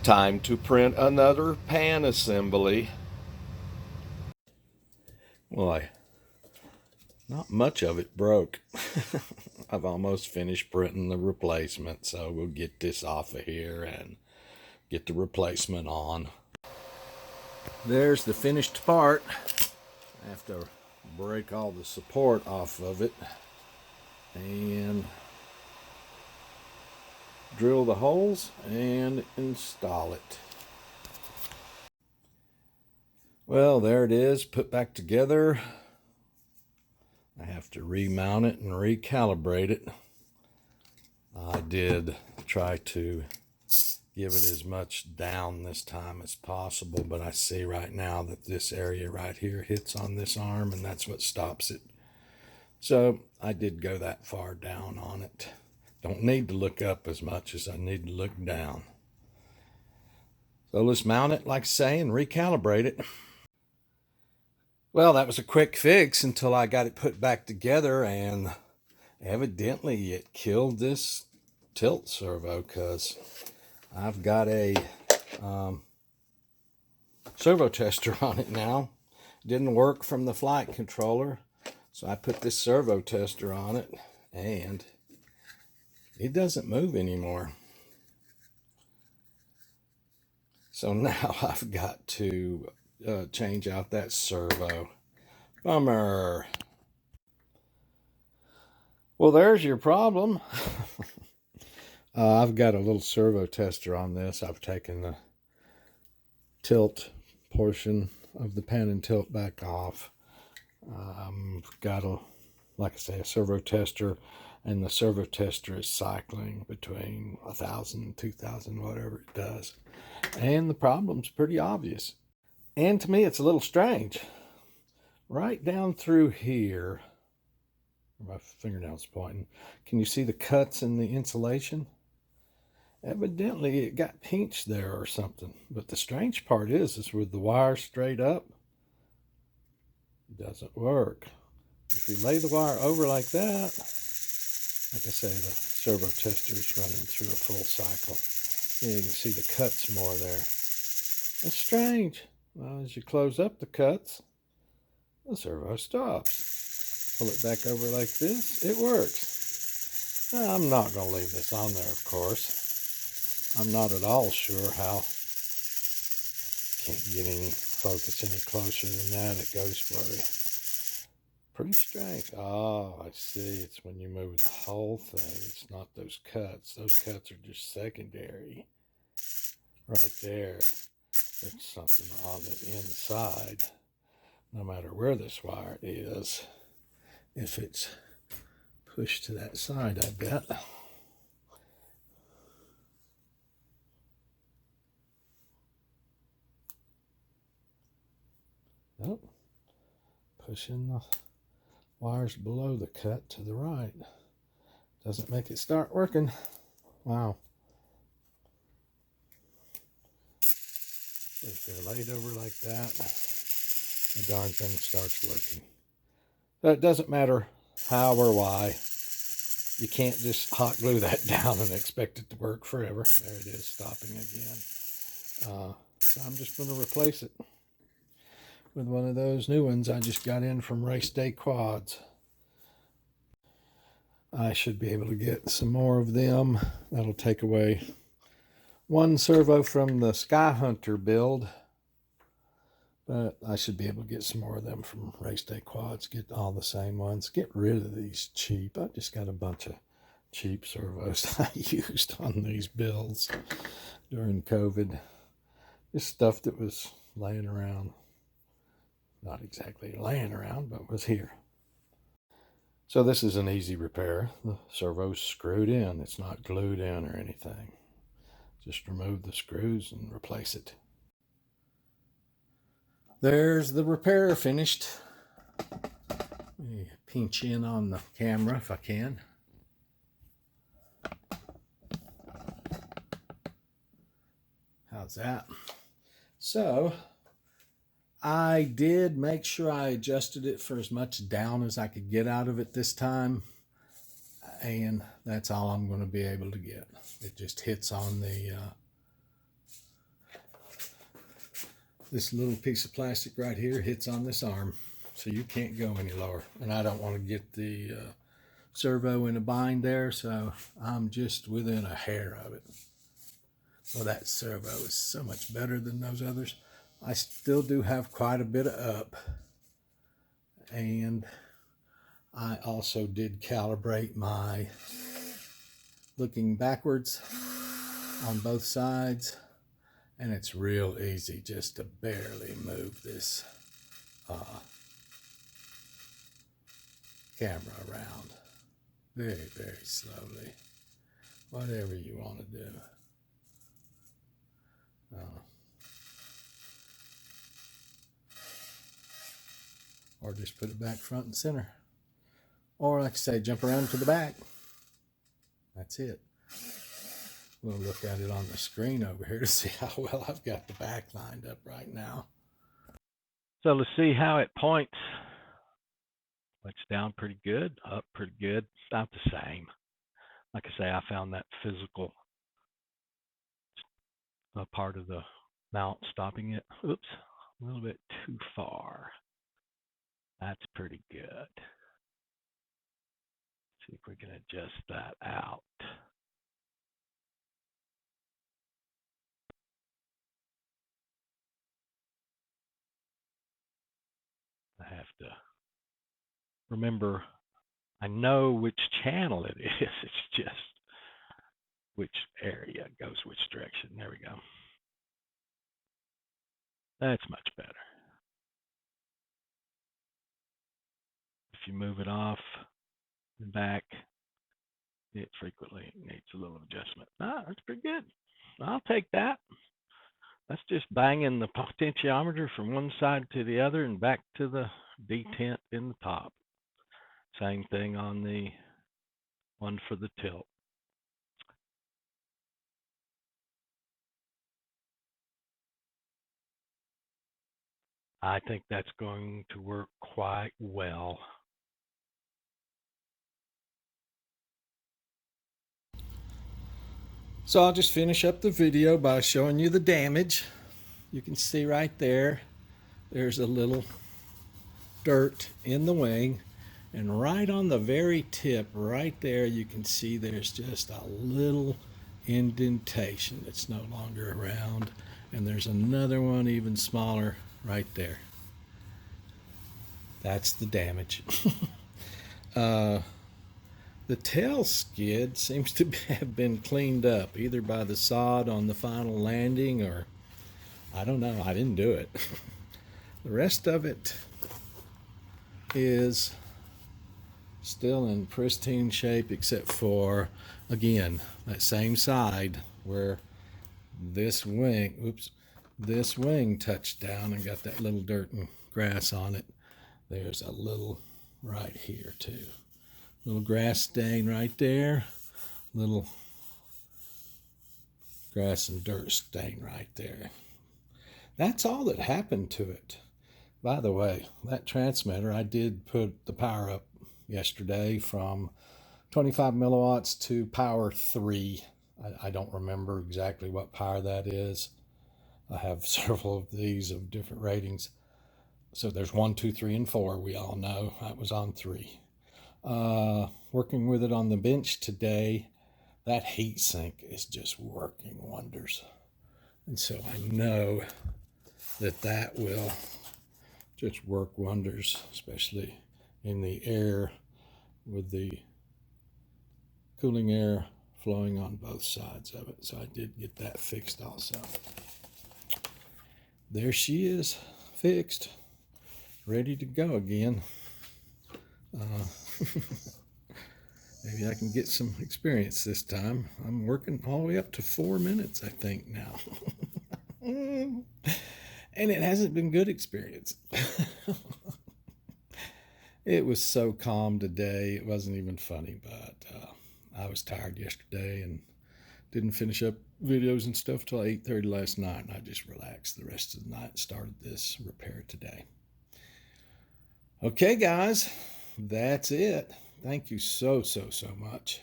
Time to print another pan assembly. Well, not much of it broke. I've almost finished printing the replacement, so we'll get this off of here and get the replacement on. There's the finished part. I have to break all the support off of it and drill the holes and install it. Well, there it is, put back together. I have to remount it and recalibrate it. I did try to give it as much down this time as possible, but I see right now that this area right here hits on this arm, and that's what stops it. So I did go that far down on it. Don't need to look up as much as I need to look down. So let's mount it, like I say, and recalibrate it. Well, that was a quick fix until I got it put back together, and evidently it killed this tilt servo, because I've got a servo tester on it now. Didn't work from the flight controller, so I put this servo tester on it, and it doesn't move anymore. So now I've got to change out that servo. Bummer. Well, there's your problem. I've got a little servo tester on this. I've taken the tilt portion of the pan and tilt back off. Got like I say, a servo tester, and the servo tester is cycling between 1,000 and 2,000, whatever it does. And the problem's pretty obvious. And to me, it's a little strange. Right down through here, my fingernail's pointing, can you see the cuts in the insulation? Evidently it got pinched there or something. But the strange part is with the wire straight up, it doesn't work. If you lay the wire over like that, like I say, the servo tester is running through a full cycle. Yeah, you can see the cuts more there. That's strange. Well, as you close up the cuts, the servo stops. Pull it back over like this, it works. Now, I'm not going to leave this on there, of course. I'm not at all sure how. Can't get any focus any closer than that, it goes blurry. Pretty strange. Oh, I see. It's when you move the whole thing. It's not those cuts. Those cuts are just secondary. Right there. There's something on the inside. No matter where this wire is, if it's pushed to that side, I bet. Nope. Pushing the wires below the cut to the right. Doesn't make it start working. Wow. If they're laid over like that, the darn thing starts working. But it doesn't matter how or why. You can't just hot glue that down and expect it to work forever. There it is, stopping again. So I'm just going to replace it with one of those new ones I just got in from Race Day Quads. I should be able to get some more of them. That'll take away one servo from the Sky Hunter build, but I should be able to get some more of them from Race Day Quads, get all the same ones, get rid of these cheap. I just got a bunch of cheap servos I used on these builds during COVID. Just stuff that was laying around. Not exactly laying around, but was here. So this is an easy repair. The servo's screwed in. It's not glued in or anything. Just remove the screws and replace it. There's the repair finished. Let me pinch in on the camera if I can. How's that? So I did make sure I adjusted it for as much down as I could get out of it this time. And that's all I'm going to be able to get. It just hits on the this little piece of plastic right here hits on this arm, so you can't go any lower. And I don't want to get the servo in a bind there, so I'm just within a hair of it. Well, that servo is so much better than those others. I still do have quite a bit of up, and I also did calibrate my looking backwards on both sides, and it's real easy just to barely move this camera around very, very slowly, whatever you want to do. Or just put it back front and center. Or like I say, jump around to the back. That's it. We'll look at it on the screen over here to see how well I've got the back lined up right now. So let's see how it points. It's down pretty good, up pretty good, about the same. Like I say, I found that physical part of the mount stopping it. Oops, a little bit too far. That's pretty good. See if we can adjust that out. I have to remember, I know which channel it is. It's just which area goes which direction. There we go. That's much better. If you move it off and back, it frequently needs a little adjustment. That's pretty good. I'll take that. That's just banging the potentiometer from one side to the other and back to the detent in the top. Same thing on the one for the tilt. I think that's going to work quite well. So I'll just finish up the video by showing you the damage. You can see right there, there's a little dirt in the wing, and right on the very tip right there you can see there's just a little indentation that's no longer around, and there's another one even smaller right there. That's the damage. The tail skid seems to have been cleaned up either by the sod on the final landing, or I don't know, I didn't do it. The rest of it is still in pristine shape, except for, again, that same side where this wing, this wing touched down and got that little dirt and grass on it. There's a little right here too. Little grass stain right there. Little grass and dirt stain right there. That's all that happened to it. By the way, that transmitter, I did put the power up yesterday from 25 milliwatts to power 3. I don't remember exactly what power that is. I have several of these of different ratings. So there's 1, 2, 3, and 4. We all know I was on 3. Working with it on the bench today, that heat sink is just working wonders. And so I know that that will just work wonders, especially in the air with the cooling air flowing on both sides of it. So I did get that fixed also. There she is, fixed, ready to go again. Maybe I can get some experience this time. I'm working all the way up to 4 minutes, I think, now. And it hasn't been good experience. It was so calm today, it wasn't even funny, but I was tired yesterday and didn't finish up videos and stuff till 8:30 last night, and I just relaxed the rest of the night and started this repair today. Okay, guys, that's it. Thank you so much.